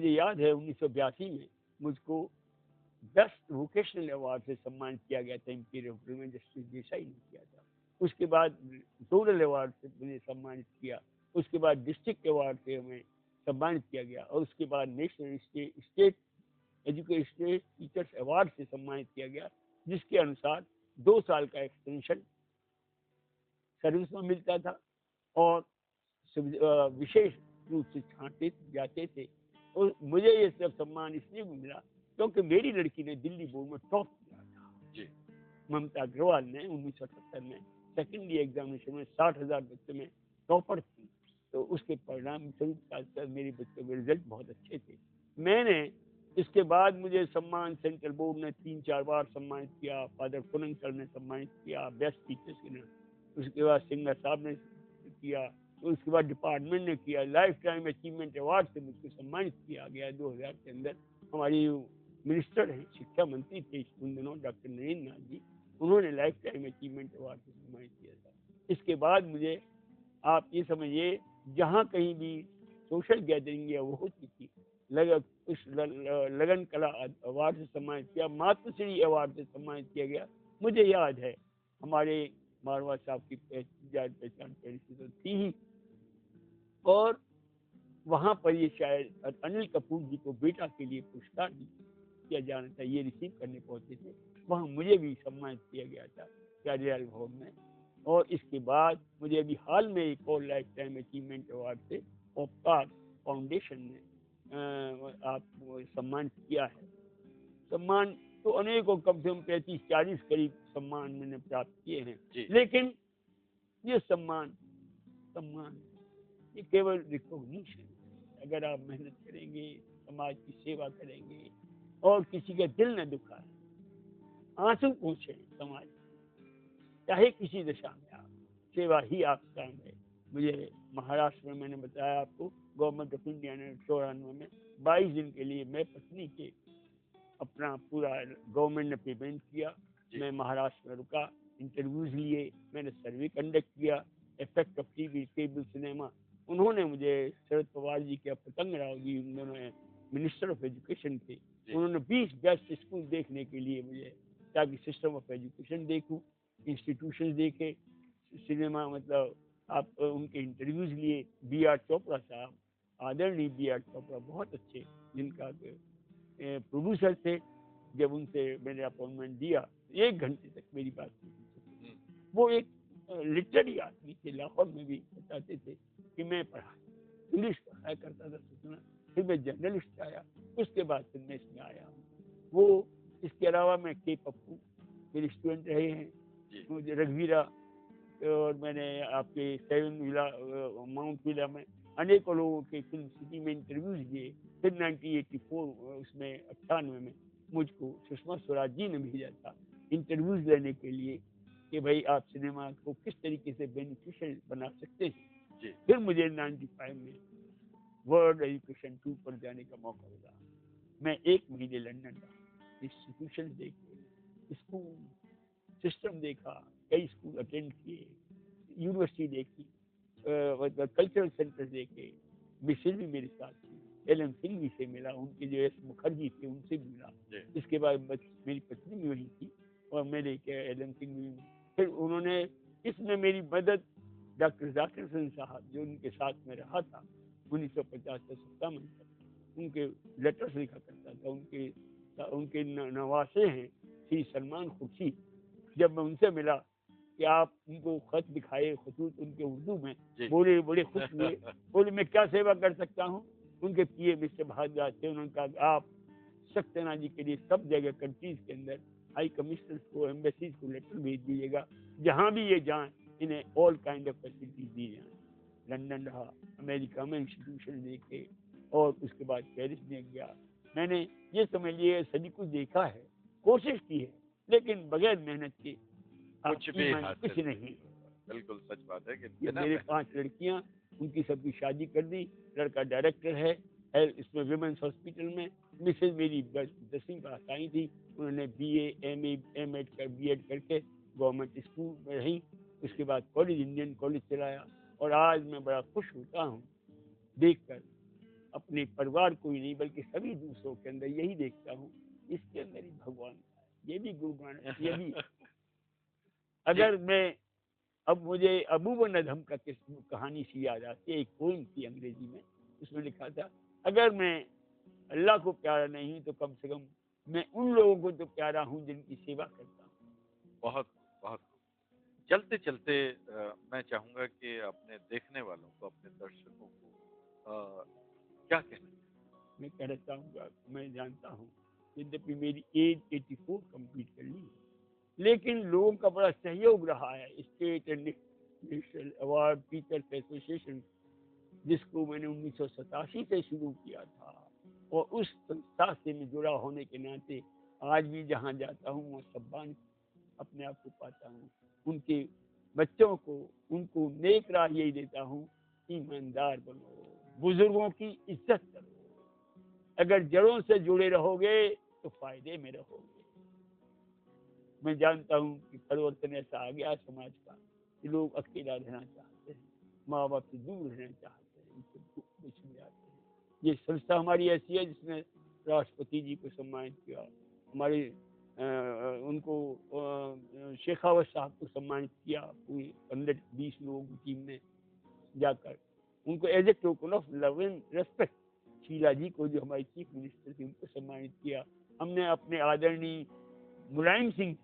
मुझे याद है 1982 में मुझको बेस्ट वोकेशनल अवार्ड से सम्मानित किया गया था, इंपीरियल होटल में जस्टिस देसाई ने किया था। उसके बाद जोनल अवार्ड से मुझे सम्मानित किया, उसके बाद डिस्ट्रिक्ट अवार्ड से हमें सम्मानित किया गया और उसके बाद national state education teachers award से सम्मानित किया गया, जिसके अनुसार 2 साल का एक्सटेंशन सर्विस में मिलता था और विशेष रूप से छांटे जाते थे। और मुझे ये सब सम्मान इसलिए मिला क्योंकि मेरी लड़की ने दिल्ली बोर्ड में टॉप किया था जी। ममता अग्रवाल ने 1978 में सेकेंडरी एग्जामिनेशन में 60,000 बच्चों में टॉपर थी, तो उसके परिणाम स्वरूप मेरे बच्चों के रिजल्ट बहुत अच्छे थे। मैंने इसके बाद मुझे सम्मान सेंट्रल बोर्ड ने 3-4 बार सम्मानित किया, फादर पुनंकर ने सम्मानित किया, बेस्ट टीचर्स ने, उसके बाद सिंगर साहब ने किया, तो उसके बाद डिपार्टमेंट ने किया, लाइफ टाइम अचीवमेंट अवार्ड से मुझको सम्मानित किया गया 2000 के अंदर। हमारी मिनिस्टर हैं, शिक्षा मंत्री थे उन दिनों डॉक्टर नरेंद्र नाथ जी, उन्होंने लाइफ टाइम अचीवमेंट अवार्ड से सम्मानित किया था। इसके बाद मुझे आप ये समझिए जहाँ कहीं भी सोशल गैदरिंग या वो होती थी, लगन कला अवार्ड से सम्मानित किया, मातृश्री अवार्ड से सम्मानित किया गया। मुझे याद है हमारे मारवा साहब की पहचान पहले से तो थी ही, और वहाँ पर ये शायद अनिल कपूर जी को बेटा के लिए पुरस्कार किया जाना था, ये रिसीव करने पहुंचे थे, वहाँ मुझे भी सम्मानित किया गया था प्यारेलाल भवन में। और इसके बाद मुझे अभी हाल में एक और लाइफ टाइम अचीवमेंट अवार्ड से ओपकार फाउंडेशन ने आप सम्मानित किया है। सम्मान तो अनेकों, कम से कम 35-40 करीब सम्मान मैंने प्राप्त किए हैं, लेकिन ये सम्मान ये केवल रिकॉग्निशन। अगर आप मेहनत करेंगे, समाज की सेवा करेंगे और किसी का दिल न दुखाए, आंसू पहुंचे समाज, चाहे किसी दशा में आप, सेवा ही आपका काम है। मुझे महाराष्ट्र में मैंने बताया आपको, गवर्नमेंट ऑफ इंडिया ने 94 में 22 दिन के लिए मैं पत्नी के अपना पूरा गवर्नमेंट ने पेमेंट किया, मैं महाराष्ट्र में रुका, इंटरव्यूज लिए, मैंने सर्वे कंडक्ट किया, effect of TV cable cinema. उन्होंने मुझे, शरद पवार जी के, पतंग राव जी उन्होंने मिनिस्टर ऑफ एजुकेशन थे, उन्होंने 20 बेस्ट स्कूल देखने के लिए मुझे, ताकि सिस्टम ऑफ एजुकेशन देखूं, इंस्टीट्यूशन देखे, सिनेमा मतलब आप उनके इंटरव्यूज लिए। बी आर चोपड़ा साहब, आदरणीय बी आर चोपड़ा, बहुत अच्छे, जिनका प्रोड्यूसर थे, जब उनसे मैंने अपॉइंटमेंट दिया 1 घंटे तक मेरी बात हुई। वो एक लिटरेरी आदमी थे, लाहौर में भी बताते थे कि मैं पढ़ा इंग्लिश पढ़ाया करता था, सुना, फिर मैं जर्नलिस्ट आया, उसके बाद फिर मैं इसमें आया हूँ। वो इसके अलावा मैं के पप्पू मेरे स्टूडेंट रहे हैं, मुझे रघुवीरा, और मैंने आपके 7 विला माउंट विला में अनेकों लोगों के फिल्म सिटी में इंटरव्यूज लिए। फिर 1984 उसमें 98 में मुझको सुषमा स्वराज जी ने भेजा था इंटरव्यूज लेने के लिए कि भाई आप सिनेमा को किस तरीके से बेनिफिशियल बना सकते हैं। फिर मुझे 95 में वर्ल्ड एजुकेशन टूर पर जाने का मौका मिला। मैं 1 महीने लंदन रहा, इंस्टीट्यूशन देखे, स्कूल सिस्टम देखा, कई स्कूल अटेंड किए, यूनिवर्सिटी देखी, कल्चरल सेंटर देखे, मिसिल भी मेरे साथ थी, एल.एम. सिंह से मिला, उनके जो एस मुखर्जी थे उनसे मिला। इसके बाद मेरी पत्नी भी वही थी और मेरे एल.एम. सिंह भी। फिर उन्होंने इसमें मेरी मदद, डॉक्टर जाकिर हुसैन साहब जो उनके साथ में रहा था 1950 से 57 तक, उनके लेटर्स लिखा करता था, उनके नवासे हैं श्री सलमान खुर्शीद। जब मैं उनसे मिला कि आप उनको खत दिखाए, खतूत उनके उर्दू में, बोले, बड़े खुश हुए, बोले मैं क्या सेवा कर सकता हूँ। उनके पीए मिस्टर बहादुर थे, उन्होंने कहा आप सक्सेना जी के लिए सब जगह कंट्रीज के अंदर हाई कमिश्नर को, एम्बेसीज को लेटर भेज दीजिएगा, जहाँ भी ये जाएं इन्हें ऑल काइंड ऑफ फैसिलिटीज दी जाए। लंदन रहा, अमेरिका में इंस्टीट्यूशन देखे, और उसके बाद पेरिस में गया। मैंने ये समझ लिए सभी कुछ देखा है, कोशिश की है, लेकिन बगैर मेहनत के कुछ नहीं। बिल्कुल सच बात है कि मेरे 5 लड़कियां, उनकी सबकी शादी कर दी, लड़का डायरेक्टर है इसमें विमेंस हॉस्पिटल में, मिसेज मेरी 10वीं पास आई थी, उन्होंने BA MA M.Ed कर B.Ed करके गवर्नमेंट स्कूल में रही। उसके बाद कॉलेज, इंडियन कॉलेज चलाया, और आज मैं बड़ा खुश होता हूँ देखकर अपने परिवार को ही नहीं बल्कि सभी दूसरों के अंदर यही देखता हूँ, इसके अंदर ही भगवान है। ये भी गुरु नानक, ये भी अगर मैं अब मुझे अबू व नदम का कहानी सी याद आती है, एक पोइम थी अंग्रेजी में, उसमें लिखा था, अगर मैं अल्लाह को प्यारा नहीं हूँ तो कम से कम मैं उन लोगों को तो प्यारा हूँ जिनकी सेवा करता हूँ। बहुत बहुत चलते चलते मैं चाहूंगा कि अपने देखने वालों को, अपने दर्शकों को क्या कहना है? मैं कहना चाहूँगा, मैं जानता हूँ यद्यपि मेरी एज 84 कंप्लीट कर ली है, लेकिन लोगों का बड़ा सहयोग रहा है। State and national award teachers association, जिसको मैंने 1987 से शुरू किया था, और उस संस्था से मैं जुड़ा होने के नाते आज भी जहाँ जाता हूँ वहाँ सम्मान अपने आप को पाता हूँ। उनके बच्चों को, उनको नेक राह यही देता हूँ, ईमानदार बनो, बुजुर्गों की इज्जत करो। अगर जड़ों से जुड़े रहोगे तो फायदे में रहोगे। मैं जानता हूँ कि परिवर्तन ऐसा आ गया समाज का कि लोग अकेला रहना चाहते हैं, माँ बाप से दूर रहना चाहते हैं, उनसे छूट जाते हैं। ये संस्था हमारी ऐसी है जिसने राष्ट्रपति जी को सम्मानित किया, हमारे उनको शेखावत साहब को सम्मानित किया, पूरी 15-20 लोगों की टीम ने जाकर उनको as a token of love and respect, Sheela ji को जो हमारी चीफ मिनिस्टर थी उनको सम्मानित किया। हमने अपने आदरणीय मुलायम सिंह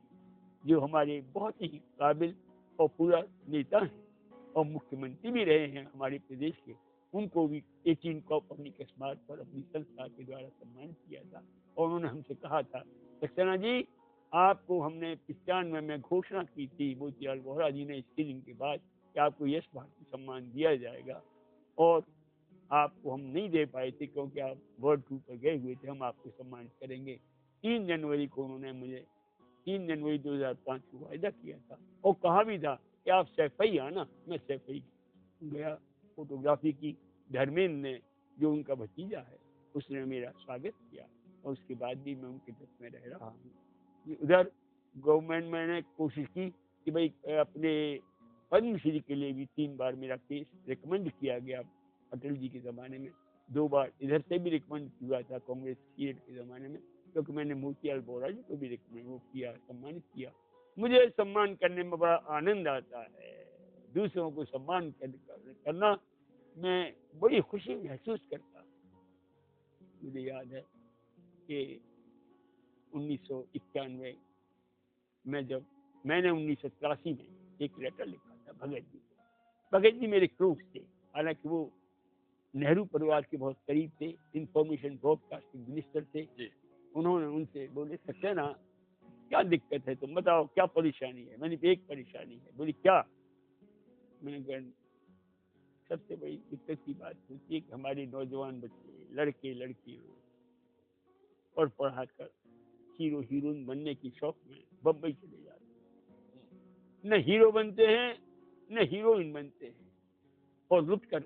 जो हमारे बहुत ही काबिल पॉपुलर नेता हैं और मुख्यमंत्री भी रहे हैं हमारे प्रदेश के, उनको भी 18 कॉपरनिक स्मारक पर अपनी संस्था के द्वारा सम्मानित किया था। और उन्होंने हमसे कहा था, सक्सेना जी आपको हमने 95 में घोषणा की थी मोतीलाल वोहरा जी ने स्क्रीनिंग के बाद कि आपको यश भारती सम्मान दिया जाएगा, और आपको हम नहीं दे पाए थे क्योंकि आप वर्ल्ड टूर पर गए हुए थे, हम आपको सम्मानित करेंगे। 3 जनवरी को उन्होंने मुझे 3 जनवरी 2005 को वायदा किया था और कहा भी था कि आप सैफई आना। मैं सैफई गया, फोटोग्राफी की। धर्मेंद्र ने, जो उनका भतीजा है, उसने मेरा स्वागत किया और उसके बाद भी मैं उनके दस में रह रहा हूँ। उधर गवर्नमेंट मैंने कोशिश की कि भाई अपने पद्मश्री के लिए भी 3 बार मेरा केस रिकमेंड किया गया अटल जी के ज़माने में, 2 बार इधर से भी रिकमेंड हुआ था कांग्रेस पीरियड के ज़माने में, क्योंकि मैंने मोतीलाल वोहरा जी को भी रिकमेंड वो किया, सम्मानित किया। मुझे सम्मान करने में बड़ा आनंद आता है, दूसरों को सम्मान करना मैं बड़ी खुशी महसूस करता हूँ। मुझे याद है कि 1991 में जब मैंने 1983 में एक लेटर लिखा था भगत जी को। भगत जी मेरे क्लोज थे, हालांकि वो नेहरू परिवार के बहुत करीब थे, इंफॉर्मेशन ब्रॉडकास्टिंग मिनिस्टर थे। उन्होंने उनसे बोले, सक्सेना क्या दिक्कत है, तुम बताओ क्या परेशानी है। मैंने एक परेशानी है। बोली क्या। मैंने कहा सबसे बड़ी दिक्कत की बात होती है कि हमारे नौजवान बच्चे, लड़के लड़कियां और पढ़ाकर हीरो हीरोइन बनने की शौक में बम्बई चले जाते हैं, न हीरो बनते हैं न हीरोइन बनते हैं और लुट कर।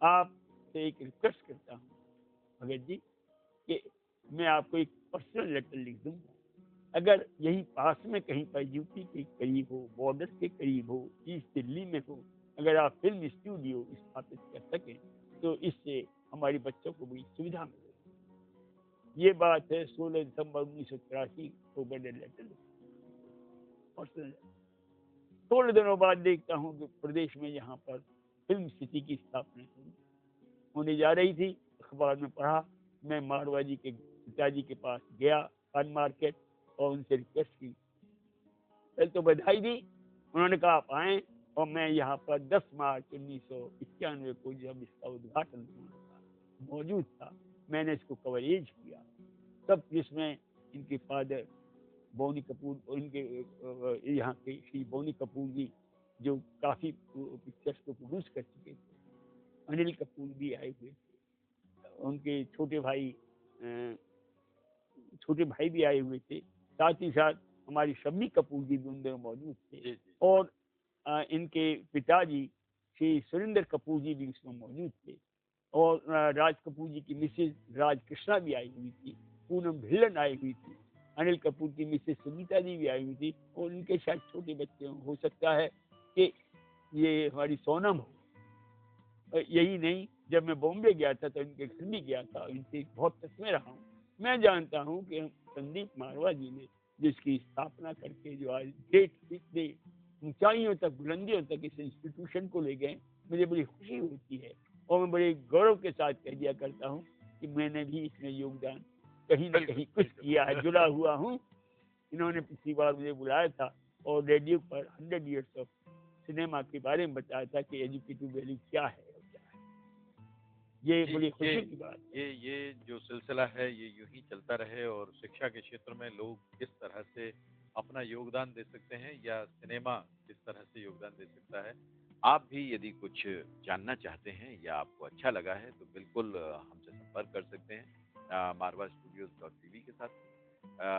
आपसे एक रिक्वेस्ट करता हूँ भगत जी कि मैं आपको एक पर्सनल लेटर लिख दूंगा, अगर यही पास में कहीं पर यूपी के करीब हो, बॉर्डर के करीब हो, ईस्ट दिल्ली में हो, अगर आप फिल्म स्टूडियो स्थापित कर सकें तो इससे हमारे बच्चों को बड़ी सुविधा मिलेगी। ये बात है 16 दिसंबर 1983 को मैंने लेटर पर्सनल। 16 दिनों बाद देखता हूँ कि प्रदेश में यहाँ पर फिल्म सिटी की स्थापना होने जा रही थी। अखबार में पढ़ा, मैं मारवाड़ी के पिताजी के पास गया फन मार्केट और उनसे रिक्वेस्ट की। पहले तो बधाई दी, उन्होंने कहा आप आए, और मैं यहाँ पर 10 मार्च 1991 को जब इसका उद्घाटन मौजूद था, मैंने इसको कवरेज किया। तब जिसमें इनके फादर बोनी कपूर और इनके यहाँ के श्री बोनी कपूर जी जो काफ़ी पिक्चर्स को प्रोड्यूस कर चुके थे, अनिल कपूर भी आए हुए थे, उनके छोटे भाई भी आए हुए थे, साथ ही साथ हमारी शम्मी कपूर जी भी उन दिनों मौजूद थे, और इनके पिताजी श्री सुरेंद्र कपूर जी भी उसमें मौजूद थे, और राज कपूर जी की मिसेज राज कृष्णा भी आई हुई थी, पूनम भिल्लन आई हुई थी, अनिल कपूर की मिसेज सुनीता जी भी आई हुई थी, और उनके शायद छोटे बच्चे हो सकता है कि ये हमारी सोनम हो। यही नहीं, जब मैं बॉम्बे गया था तो इनके घर भी गया था, इनसे बहुत टच में रहा हूँ। मैं जानता हूँ कि संदीप मारवा जी ने जिसकी स्थापना करके जो आज डेट इतनी ऊंचाइयों तक, बुलंदियों तक इस इंस्टीट्यूशन को ले गए, मुझे बड़ी खुशी होती है। और मैं बड़े गौरव के साथ कह दिया करता हूँ कि मैंने भी इसमें योगदान कहीं न बिल्कुल, कहीं कुछ बिल्कुल। किया है, जुड़ा हुआ हूँ। इन्होंने पिछली बार मुझे बुलाया था और रेडियो पर 100 इयर्स ऑफ सिनेमा के बारे में बताया था कि एजुकेटिव वैल्यू क्या है और क्या है। ये जी, बड़ी ये खुशी की बात है। ये जो सिलसिला है ये यूँ ही चलता रहे और शिक्षा के क्षेत्र में लोग किस तरह से अपना योगदान दे सकते हैं या सिनेमा किस तरह से योगदान दे सकता है। आप भी यदि कुछ जानना चाहते हैं या आपको अच्छा लगा है तो बिल्कुल हमसे संपर्क कर सकते हैं मारवा स्टूडियोज़.टीवी के साथ।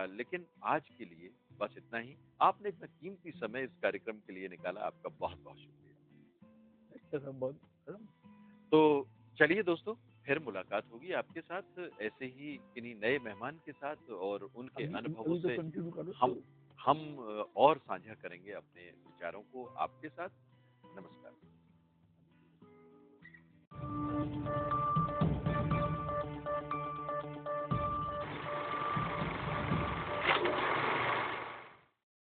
लेकिन आज के लिए बस इतना ही। आपने इतना कीमती समय इस कार्यक्रम के लिए निकाला, आपका बहुत-बहुत शुक्रिया। अच्छा था बहुत। तो चलिए दोस्तों, फिर मुलाकात होगी आपके साथ ऐसे ही किन्हीं नए मेहमान के साथ और उनके अभी अनुभवों अभी तो से कंटिन्यू करो हम तो। हम और साझा करेंगे अपने विचारों को आपके साथ। नमस्कार।